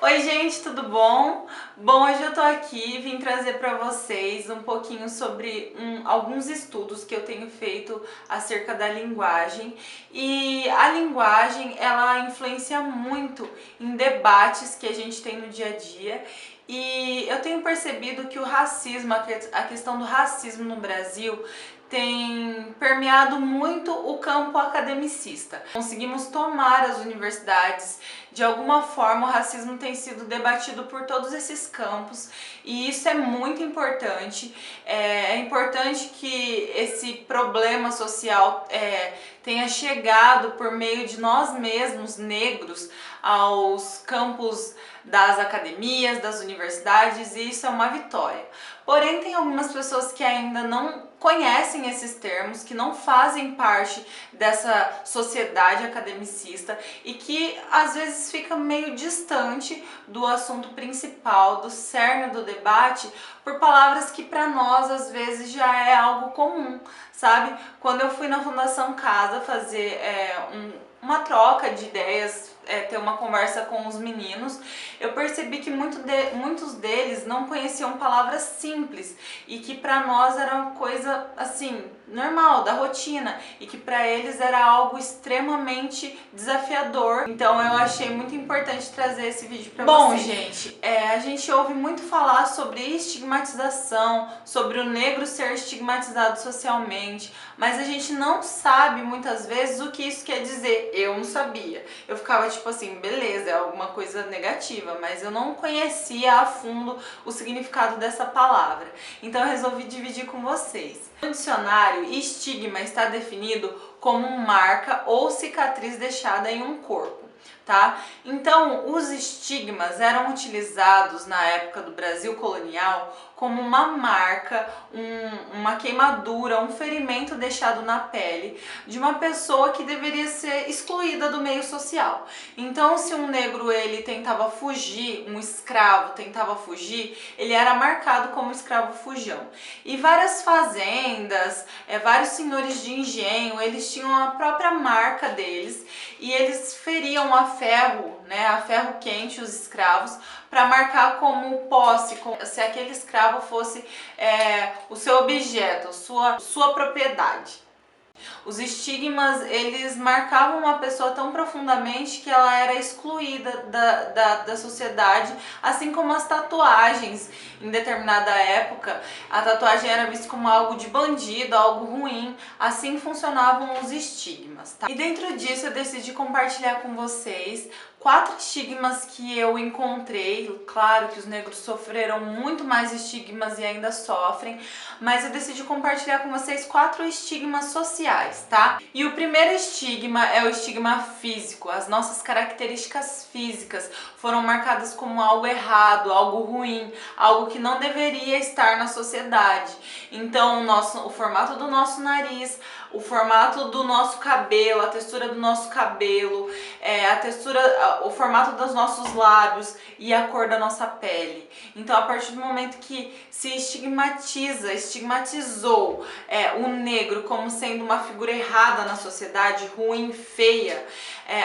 Oi gente, tudo bom? Bom, hoje eu tô aqui, vim trazer para vocês um pouquinho sobre alguns estudos que eu tenho feito acerca da linguagem. E a linguagem, ela influencia muito em debates que a gente tem no dia a dia. E eu tenho percebido que o racismo, a questão do racismo no Brasil tem permeado muito o campo academicista. Conseguimos tomar as universidades, de alguma forma o racismo tem sido debatido por todos esses campos e isso é muito importante. É importante que esse problema social tenha chegado por meio de nós mesmos, negros, aos campos das academias, das universidades, e isso é uma vitória. Porém, tem algumas pessoas que ainda não conhecem esses termos, que não fazem parte dessa sociedade academicista e que às vezes fica meio distante do assunto principal, do cerne do debate, por palavras que para nós às vezes já é algo comum, sabe? Quando eu fui na Fundação Casa fazer uma troca de ideias, ter uma conversa com os meninos, eu percebi que muitos deles não conheciam palavras simples e que para nós era uma coisa assim normal, da rotina, e que para eles era algo extremamente desafiador. Então eu achei muito importante trazer esse vídeo para vocês. Bom, gente, a gente ouve muito falar sobre estigmatização, sobre o negro ser estigmatizado socialmente, mas a gente não sabe muitas vezes o que isso quer dizer. Eu não sabia. Eu ficava tipo assim, beleza, é alguma coisa negativa, mas eu não conhecia a fundo o significado dessa palavra. Então eu resolvi dividir com vocês. No dicionário, estigma está definido como marca ou cicatriz deixada em um corpo, tá? Então, os estigmas eram utilizados na época do Brasil colonial como uma marca, uma queimadura, um ferimento deixado na pele de uma pessoa que deveria ser excluída do meio social. Então, se um negro ele tentava fugir, um escravo tentava fugir, ele era marcado como escravo fujão. E várias fazendas, vários senhores de engenho, eles tinham a própria marca deles e eles feriam a ferro, né, a ferro quente os escravos, para marcar como posse, se aquele escravo fosse o seu objeto, sua propriedade. Os estigmas, eles marcavam uma pessoa tão profundamente que ela era excluída da sociedade, assim como as tatuagens. Em determinada época, a tatuagem era vista como algo de bandido, algo ruim. Assim funcionavam os estigmas, tá? E dentro disso eu decidi compartilhar com vocês 4 estigmas que eu encontrei. Claro que os negros sofreram muito mais estigmas e ainda sofrem, mas eu decidi compartilhar com vocês 4 estigmas sociais, tá? E o primeiro estigma é o estigma físico. As nossas características físicas foram marcadas como algo errado, algo ruim, algo que não deveria estar na sociedade. Então, o formato do nosso nariz, o formato do nosso cabelo, a textura do nosso cabelo, o formato dos nossos lábios e a cor da nossa pele. Então, a partir do momento que se estigmatizou o negro como sendo uma figura errada na sociedade, ruim, feia,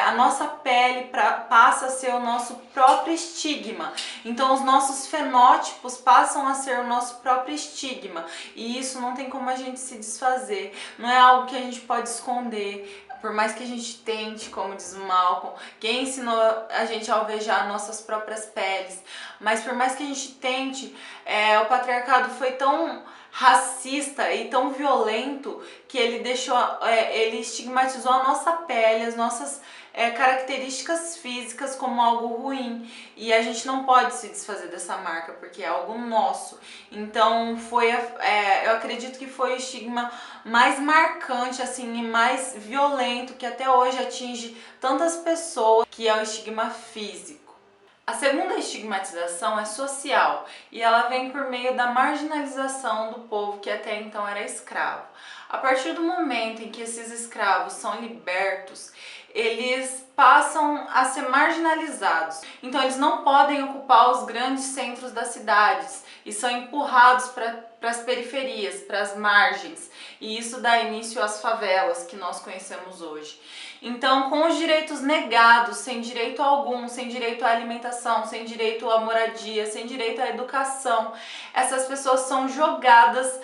a nossa pele passa a ser o nosso próprio estigma. Então, os nossos fenótipos passam a ser o nosso próprio estigma. E isso não tem como a gente se desfazer. Não é algo que a gente pode esconder. Por mais que a gente tente, como diz o Malcolm, quem ensinou a gente a alvejar nossas próprias peles? Mas por mais que a gente tente, o patriarcado foi tão racista e tão violento que ele ele estigmatizou a nossa pele, as nossas características físicas como algo ruim, e a gente não pode se desfazer dessa marca porque é algo nosso. Então eu acredito que foi o estigma mais marcante assim e mais violento que até hoje atinge tantas pessoas, que é o estigma físico. A segunda estigmatização é social e ela vem por meio da marginalização do povo que até então era escravo. A partir do momento em que esses escravos são libertos, eles passam a ser marginalizados. Então eles não podem ocupar os grandes centros das cidades e são empurrados para as periferias, para as margens. E isso dá início às favelas que nós conhecemos hoje. Então, com os direitos negados, sem direito algum, sem direito à alimentação, sem direito à moradia, sem direito à educação, essas pessoas são jogadas,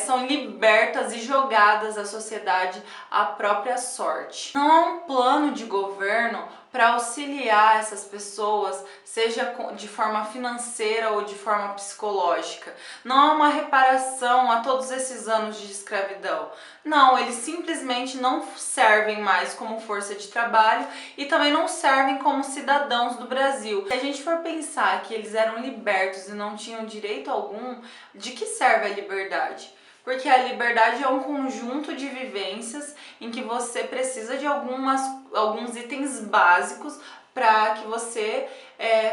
são libertas e jogadas à sociedade à própria sorte. Não há um plano de governo para auxiliar essas pessoas, seja de forma financeira ou de forma psicológica. Não há uma reparação a todos esses anos de escravidão. Não, eles simplesmente não servem mais como força de trabalho e também não servem como cidadãos do Brasil. Se a gente for pensar que eles eram libertos e não tinham direito algum, de que serve a liberdade? Porque a liberdade é um conjunto de vivências em que você precisa de alguns itens básicos para que você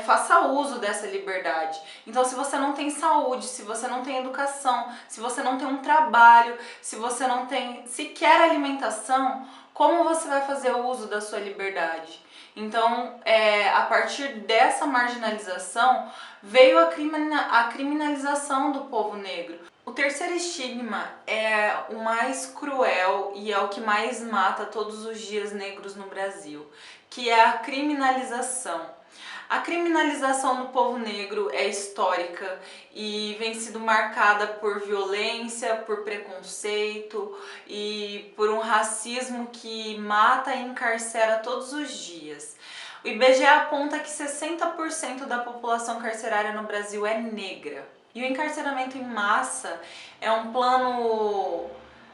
faça uso dessa liberdade. Então, se você não tem saúde, se você não tem educação, se você não tem um trabalho, se você não tem sequer alimentação, como você vai fazer o uso da sua liberdade? Então, a partir dessa marginalização, veio a criminalização do povo negro. O terceiro estigma é o mais cruel e é o que mais mata todos os dias negros no Brasil, que é a criminalização. A criminalização do povo negro é histórica e vem sido marcada por violência, por preconceito e por um racismo que mata e encarcera todos os dias. O IBGE aponta que 60% da população carcerária no Brasil é negra. E o encarceramento em massa é um plano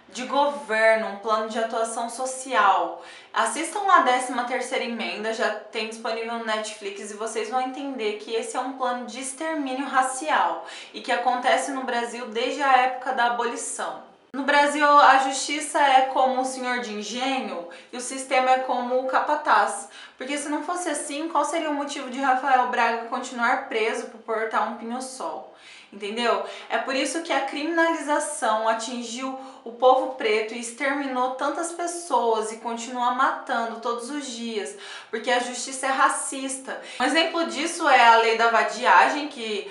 de governo, um plano de atuação social. Assistam a 13ª emenda, já tem disponível no Netflix e vocês vão entender que esse é um plano de extermínio racial e que acontece no Brasil desde a época da abolição. No Brasil, a justiça é como o senhor de engenho e o sistema é como o capataz. Porque se não fosse assim, qual seria o motivo de Rafael Braga continuar preso por portar um pinho-sol? Entendeu? É por isso que a criminalização atingiu o povo preto e exterminou tantas pessoas e continua matando todos os dias, porque a justiça é racista. Um exemplo disso é a lei da vadiagem, que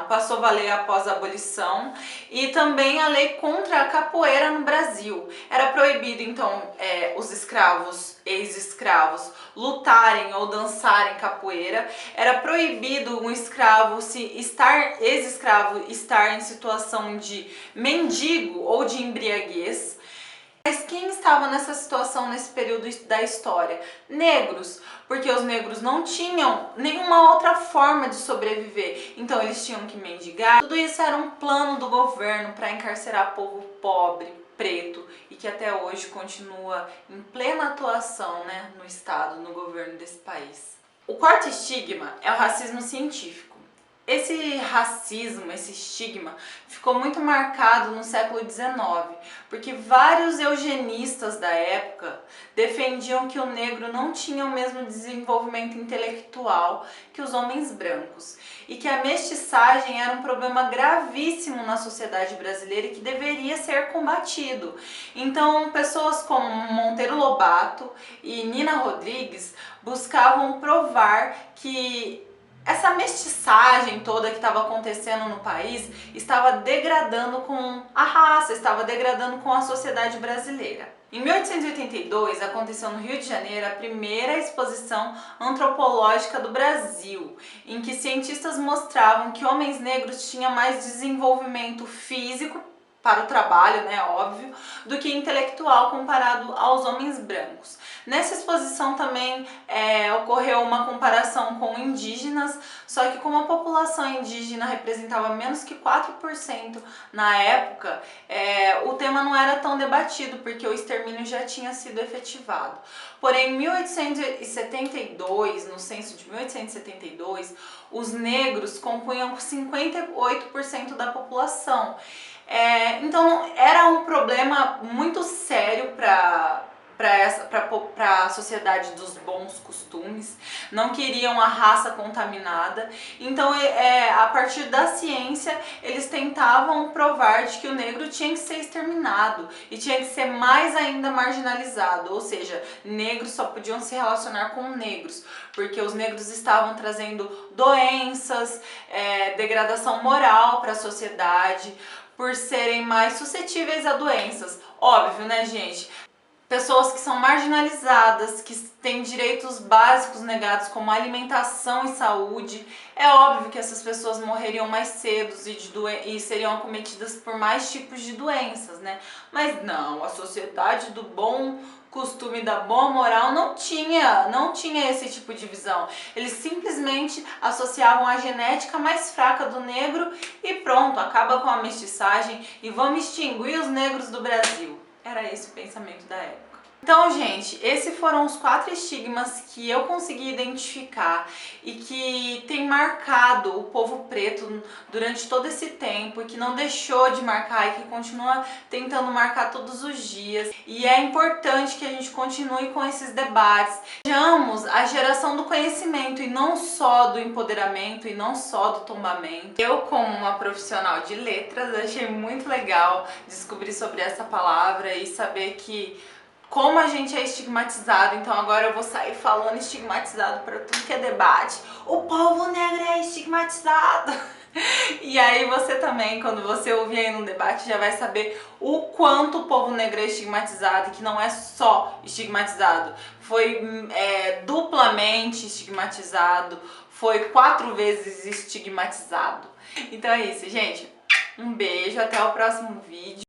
passou a valer após a abolição, e também a lei contra a capoeira no Brasil. Era proibido, então, os escravos, ex-escravos, lutarem ou dançarem capoeira. Era proibido um escravo, ex-escravo, estar em situação de mendigo ou de embriaguez. Mas quem estava nessa situação nesse período da história? Negros, porque os negros não tinham nenhuma outra forma de sobreviver, então eles tinham que mendigar. Tudo isso era um plano do governo para encarcerar povo pobre, preto, e que até hoje continua em plena atuação, né, no Estado, no governo desse país. O quarto estigma é o racismo científico. Esse racismo, esse estigma, ficou muito marcado no século XIX, porque vários eugenistas da época defendiam que o negro não tinha o mesmo desenvolvimento intelectual que os homens brancos e que a mestiçagem era um problema gravíssimo na sociedade brasileira e que deveria ser combatido. Então, pessoas como Monteiro Lobato e Nina Rodrigues buscavam provar que essa mestiçagem toda que estava acontecendo no país estava degradando com a raça, estava degradando com a sociedade brasileira. Em 1882 aconteceu no Rio de Janeiro a primeira exposição antropológica do Brasil, em que cientistas mostravam que homens negros tinham mais desenvolvimento físico para o trabalho, né, óbvio, do que intelectual comparado aos homens brancos. Nessa exposição também ocorreu uma comparação com indígenas, só que como a população indígena representava menos que 4% na época, o tema não era tão debatido, porque o extermínio já tinha sido efetivado. Porém, em 1872, no censo de 1872, os negros compunham 58% da população. Então era um problema muito sério para a sociedade dos bons costumes, não queriam a raça contaminada. Então, a partir da ciência, eles tentavam provar de que o negro tinha que ser exterminado e tinha que ser mais ainda marginalizado, ou seja, negros só podiam se relacionar com negros, porque os negros estavam trazendo doenças, degradação moral para a sociedade, por serem mais suscetíveis a doenças. Óbvio, né, gente? pessoas que são marginalizadas, que têm direitos básicos negados como alimentação e saúde. É óbvio que essas pessoas morreriam mais cedo e seriam acometidas por mais tipos de doenças, né? Mas não, a sociedade do bom costume, da boa moral não tinha esse tipo de visão. Eles simplesmente associavam a genética mais fraca do negro e pronto, acaba com a mestiçagem e vamos extinguir os negros do Brasil. Era esse o pensamento da época. Então, gente, esses foram os 4 estigmas que eu consegui identificar e que tem marcado o povo preto durante todo esse tempo e que não deixou de marcar e que continua tentando marcar todos os dias. E é importante que a gente continue com esses debates. Sejamos a geração do conhecimento e não só do empoderamento e não só do tombamento. Eu, como uma profissional de letras, achei muito legal descobrir sobre essa palavra e saber que como a gente é estigmatizado, então agora eu vou sair falando estigmatizado para tudo que é debate. O povo negro é estigmatizado. E aí você também, quando você ouvir aí num debate, já vai saber o quanto o povo negro é estigmatizado, e que não é só estigmatizado, foi duplamente estigmatizado, foi 4 vezes estigmatizado. Então é isso, gente. Um beijo, até o próximo vídeo.